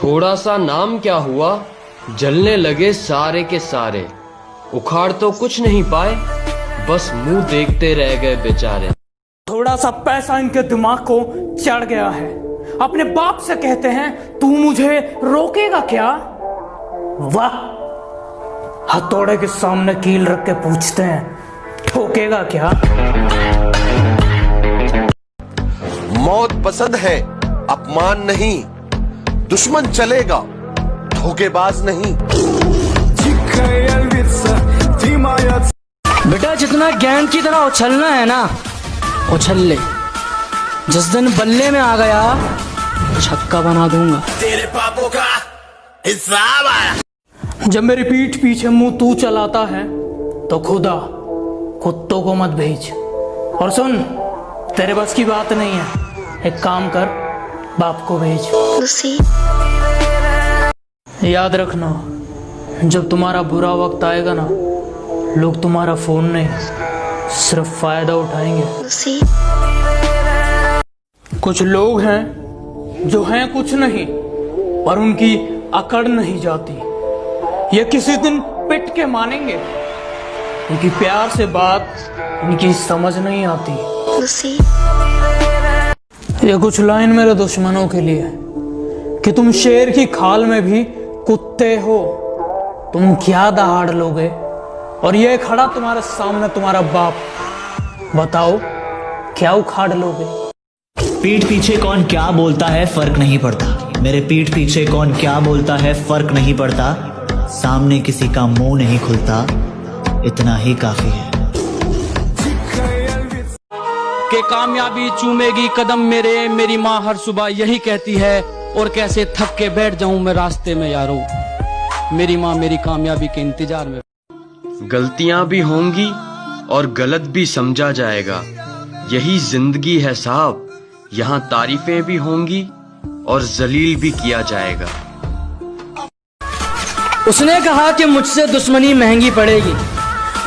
थोड़ा सा नाम क्या हुआ, जलने लगे सारे के सारे। उखाड़ तो कुछ नहीं पाए, बस मुंह देखते रह गए बेचारे। थोड़ा सा पैसा इनके दिमाग को चढ़ गया है। अपने बाप से कहते हैं तू मुझे रोकेगा क्या? वाह, हथौड़े के सामने कील रख के पूछते हैं ठोकेगा क्या? मौत पसंद है, अपमान नहीं। दुश्मन चलेगा, धोखेबाज नहीं। बेटा जितना गेंद की तरह उछलना है ना, उछल ले। जिस दिन बल्ले में आ गया, छक्का बना दूंगा। तेरे पापों का हिसाब आया। जब मेरी पीठ पीछे मुंह तू चलाता है तो खुदा कुत्तों को मत भेज। और सुन, तेरे बस की बात नहीं है, एक काम कर, बाप को भेज। याद रखना, जब तुम्हारा बुरा वक्त आएगा ना, लोग तुम्हारा फोन नहीं सिर्फ फायदा उठाएंगे। कुछ लोग हैं जो हैं कुछ नहीं, पर उनकी अकड़ नहीं जाती। ये किसी दिन पिट के मानेंगे, इनकी प्यार से बात इनकी समझ नहीं आती। ये कुछ लाइन मेरे दुश्मनों के लिए कि तुम शेर की खाल में भी कुत्ते हो। तुम क्या दहाड़ लोगे? और ये खड़ा तुम्हारे सामने तुम्हारा बाप, बताओ क्या उखाड़ लोगे? पीठ पीछे कौन क्या बोलता है फर्क नहीं पड़ता। मेरे पीठ पीछे कौन क्या बोलता है फर्क नहीं पड़ता। सामने किसी का मुंह नहीं खुलता, इतना ही काफी है। के कामयाबी चूमेगी कदम मेरे, मेरी माँ हर सुबह यही कहती है। और कैसे थक के बैठ जाऊं मैं रास्ते में यारो, मेरी माँ मेरी कामयाबी के इंतजार में। गलतियां भी होंगी और गलत भी समझा जाएगा, यही जिंदगी है साहब। यहाँ तारीफें भी होंगी और जलील भी किया जाएगा। उसने कहा कि मुझसे दुश्मनी महंगी पड़ेगी।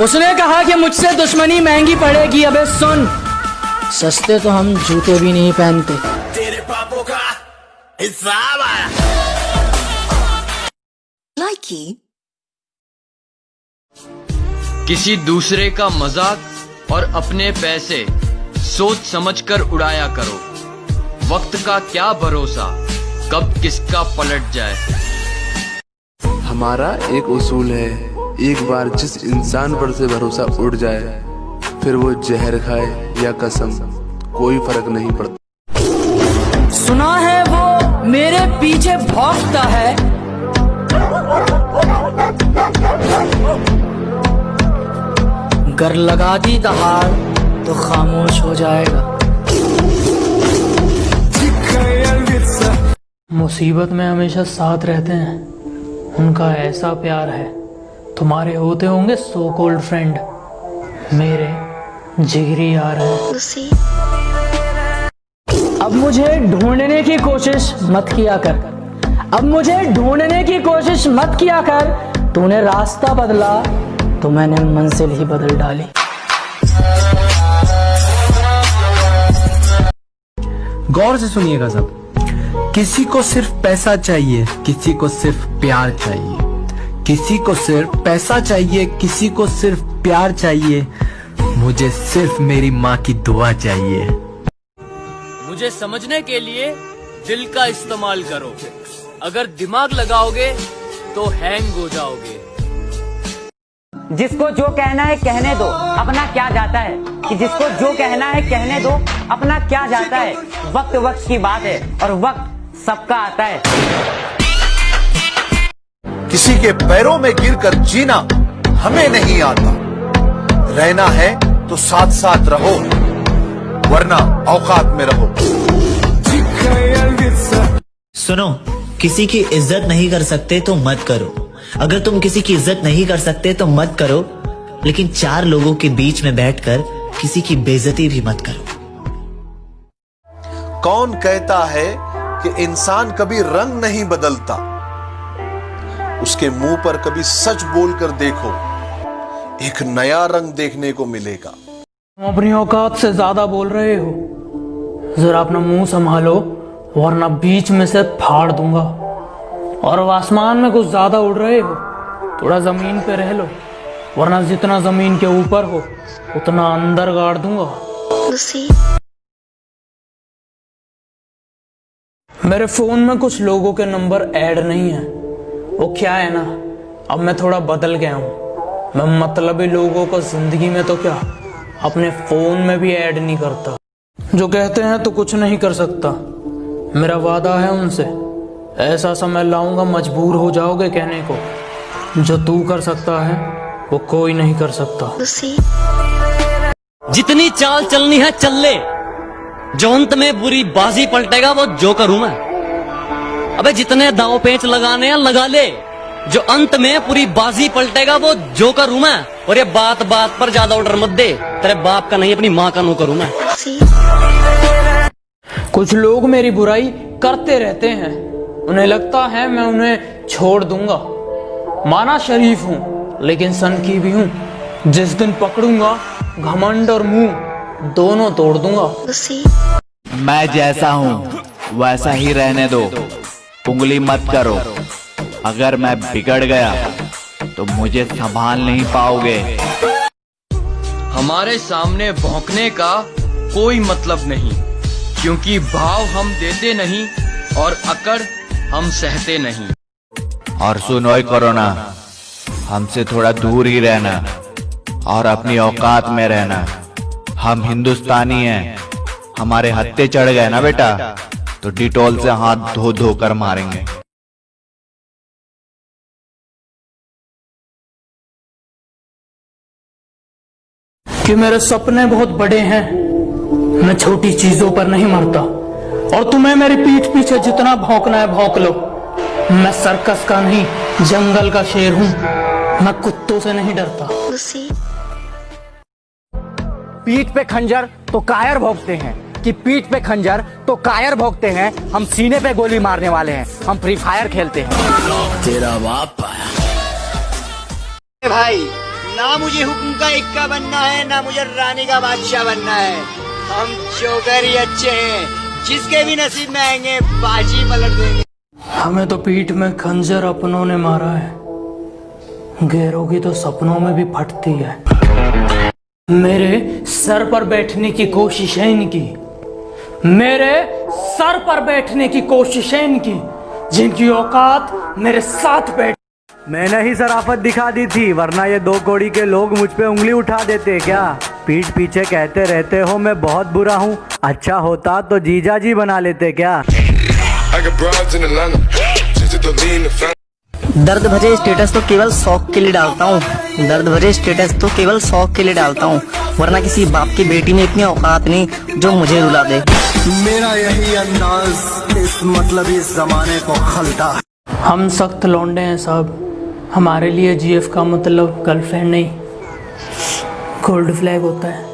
उसने कहा कि मुझसे दुश्मनी महंगी पड़ेगी। अबे सुन, सस्ते तो हम जूते भी नहीं पहनते। तेरे पापों का हिसाब आया। किसी दूसरे का मजाक और अपने पैसे सोच समझकर उड़ाया करो। वक्त का क्या भरोसा, कब किसका पलट जाए। हमारा एक उसूल है, एक बार जिस इंसान पर से भरोसा उड़ जाए, फिर वो जहर खाए या कसम, कोई फर्क नहीं पड़ता। सुना है वो मेरे पीछे भौंकता है, गर लगा दी दहाड़ तो खामोश हो जाएगा। मुसीबत में हमेशा साथ रहते हैं, उनका ऐसा प्यार है। तुम्हारे होते होंगे सो कॉल्ड फ्रेंड, मेरे जिगरी यार हैं। अब मुझे ढूंढने की कोशिश मत किया कर। अब मुझे ढूंढने की कोशिश मत किया कर। तूने रास्ता बदला तो मैंने मंजिल ही बदल डाली। गौर से सुनिएगा सब। किसी को सिर्फ पैसा चाहिए, किसी को सिर्फ प्यार चाहिए। किसी को सिर्फ पैसा चाहिए, किसी को सिर्फ प्यार चाहिए। मुझे सिर्फ मेरी माँ की दुआ चाहिए। मुझे समझने के लिए दिल का इस्तेमाल करो। अगर दिमाग लगाओगे तो हैंग हो जाओगे। जिसको जो कहना है कहने दो, अपना क्या जाता है। कि जिसको जो कहना है कहने दो, अपना क्या जाता है। वक्त वक्त की बात है और वक्त सबका आता है। किसी के पैरों में गिरकर जीना हमें नहीं आता। रहना है तो साथ साथ रहो, वरना औकात में रहो। सुनो, किसी की इज्जत नहीं कर सकते तो मत करो। अगर तुम किसी की इज्जत नहीं कर सकते तो मत करो, लेकिन चार लोगों के बीच में बैठकर किसी की बेइज्जती भी मत करो। कौन कहता है कि इंसान कभी रंग नहीं बदलता? उसके मुंह पर कभी सच बोलकर देखो, एक नया रंग देखने को मिलेगा। तुम अपनी औकात से ज्यादा बोल रहे हो, जरा अपना मुंह संभालो वरना बीच में से फाड़ दूंगा। और आसमान में कुछ ज्यादा उड़ रहे हो, थोड़ा जमीन पे रह लो, वरना जितना जमीन के ऊपर हो उतना अंदर गाड़ दूंगा। मेरे फोन में कुछ लोगों के नंबर ऐड नहीं है। वो क्या है ना, अब मैं थोड़ा बदल गया हूँ। मैं मतलबी लोगों को जिंदगी में तो क्या, अपने फोन में भी ऐड नहीं करता। जो कहते हैं तो कुछ नहीं कर सकता। मेरा वादा है उनसे, ऐसा समय लाऊंगा मजबूर हो जाओगे कहने को, जो तू कर सकता है वो कोई नहीं कर सकता। जितनी चाल चलनी है चल ले, जो अंत में बुरी बाजी पलटेगा वो जोकर हूं मैं। अबे जितने दांव पेंच लगाने हैं लगा ले, जो अंत में पूरी बाजी पलटेगा वो जोकर हूं मैं। और ये बात बात पर ज्यादा ऑर्डर मत दे, तेरे बाप का नहीं अपनी माँ का नौकर हूं मैं। कुछ लोग मेरी बुराई करते रहते हैं, उन्हें लगता है मैं उन्हें छोड़ दूंगा। माना शरीफ हूँ लेकिन सनकी भी हूँ। जिस दिन पकड़ूंगा घमंड और मुंह दोनों तोड़ दूंगा। मैं जैसा हूँ वैसा ही रहने दो, उंगली मत करो। अगर मैं बिगड़ गया तो मुझे संभाल नहीं पाओगे। हमारे सामने भौंकने का कोई मतलब नहीं, क्योंकि भाव हम देते नहीं और अकड़ हम सहते नहीं। और सुनो कोरोना, हमसे थोड़ा दूर ही रहना और अपनी औकात में रहना। हम हिंदुस्तानी हैं, हमारे हत्थे चढ़ गए ना बेटा तो डिटॉल से हाथ धो धो कर मारेंगे। कि मेरे सपने बहुत बड़े हैं, मैं छोटी चीजों पर नहीं मरता। और तुम्हें मेरी पीठ पीछे जितना भौंकना है भौंक लो। मैं सर्कस का नहीं जंगल का शेर हूँ, मैं कुत्तों से नहीं डरता। पीठ पे खंजर तो कायर भोंकते हैं, कि पीठ पे खंजर तो कायर भोंकते हैं। हम सीने पे गोली मारने वाले हैं, हम फ्री फायर खेलते हैं। तेरा बाप आया। भाई ना मुझे हुक्म का इक्का बनना है, ना मुझे रानी का बादशाह बनना है। हम जोकर ही अच्छे हैं, जिसके भी नसीब में आएंगे बाजी पलट देंगे। हमें तो पीठ में खंजर अपनों ने मारा है, गैरों की तो सपनों में भी फटती है। मेरे सर पर बैठने की कोशिश है इनकी, मेरे सर पर बैठने की कोशिश है इनकी, जिनकी औकात मेरे साथ बैठ। मैंने ही शराफत दिखा दी थी, वरना ये 2 कौड़ी के लोग मुझ पे उंगली उठा देते क्या। पीठ पीछे कहते रहते हो मैं बहुत बुरा हूँ, अच्छा होता तो जीजा जी बना लेते क्या। दर्द भरे स्टेटस तो केवल शौक के लिए डालता हूँ, दर्द भरे स्टेटस तो केवल शौक के लिए डालता हूँ, वरना किसी बाप की बेटी में इतनी औकात नहीं जो मुझे रुला दे। मेरा यही अंदाज इस मतलब इस जमाने को खलता। हम सख्त लौंडे हैं साहब, हमारे लिए जीएफ का मतलब गर्लफ्रेंड नहीं गोल्ड फ्लैग होता है।